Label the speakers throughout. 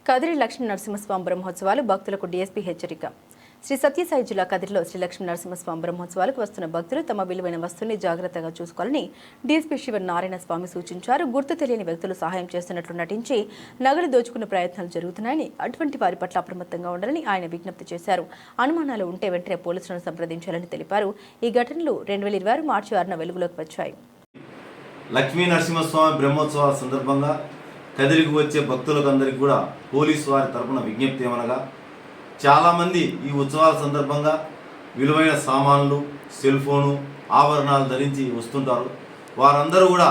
Speaker 1: కదిరి లక్ష్మీ నరసింహస్వామి బ్రహ్మోత్సవాలు భక్తులకు డీఎస్పీ హెచ్చరిక. శ్రీ సత్యసాయి జిల్లా కదిరిలో శ్రీ లక్ష్మీ నరసింహస్వామి బ్రహ్మోత్సవాలకు వస్తున్న భక్తులు తమ విలువైన వస్తువుల్ని జాగ్రత్తగా చూసుకోవాలని డీఎస్పీ శివనారాయణ స్వామి సూచించారు. గుర్తు తెలియని వ్యక్తులు సహాయం చేస్తున్నట్లు నటించి నగలు దోచుకునే ప్రయత్నాలు జరుగుతున్నాయని, అటువంటి వారి పట్ల అప్రమత్తంగా ఉండాలని ఆయన విజ్ఞప్తి చేశారు. అనుమానాలు ఉంటే వెంటనే పోలీసులను సంప్రదించాలని తెలిపారు. ఈ ఘటనలు 2026 మార్చి 6న వెలుగులోకి వచ్చాయి.
Speaker 2: లక్ష్మీ నరసింహస్వామి బ్రహ్మోత్సవాల సందర్భంగా కదిరికి వచ్చే భక్తులకందరికీ కూడా పోలీసు వారి తరపున విజ్ఞప్తి ఏమనగా, చాలామంది ఈ ఉత్సవాల సందర్భంగా విలువైన సామాన్లు, సెల్ ఫోను, ఆభరణాలు ధరించి వస్తుంటారు. వారందరూ కూడా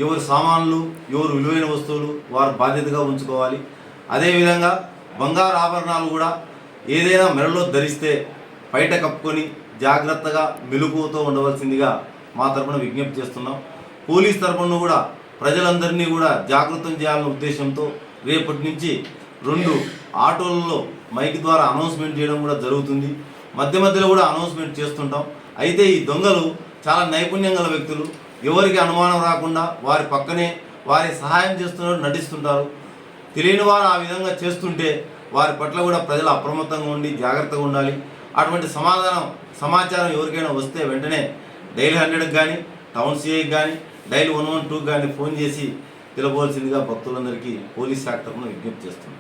Speaker 2: ఎవరి సామాన్లు, ఎవరు విలువైన వస్తువులు వారు బాధ్యతగా ఉంచుకోవాలి. అదేవిధంగా బంగారు ఆభరణాలు కూడా ఏదైనా మెడలో ధరిస్తే బయట కప్పుకొని జాగ్రత్తగా మెలకువతో ఉండవలసిందిగా మా తరపున విజ్ఞప్తి చేస్తున్నాం. పోలీస్ తరపున కూడా ప్రజలందరినీ కూడా జాగృతం చేయాలనే ఉద్దేశంతో రేపటి నుంచి 2 ఆటోలలో మైక్ ద్వారా అనౌన్స్మెంట్ చేయడం కూడా జరుగుతుంది. మధ్యలో కూడా అనౌన్స్మెంట్ చేస్తుంటాం. అయితే ఈ దొంగలు చాలా నైపుణ్యం గల వ్యక్తులు. ఎవరికి అనుమానం రాకుండా వారి పక్కనే వారి సహాయం చేస్తున్నట్టు నటిస్తుంటారు. తెలియని వారు ఆ విధంగా చేస్తుంటే వారి పట్ల కూడా ప్రజలు అప్రమత్తంగా ఉండి జాగ్రత్తగా ఉండాలి. అటువంటి సమాచారం ఎవరికైనా వస్తే వెంటనే డైల్ 100కి కానీ, టౌన్ సిఐకి కానీ, డైల్ 112 కానీ ఫోన్ చేసి తెలపవలసిందిగా భక్తులందరికీ పోలీస్ శాఖ తరఫున విజ్ఞప్తి చేస్తున్నాం.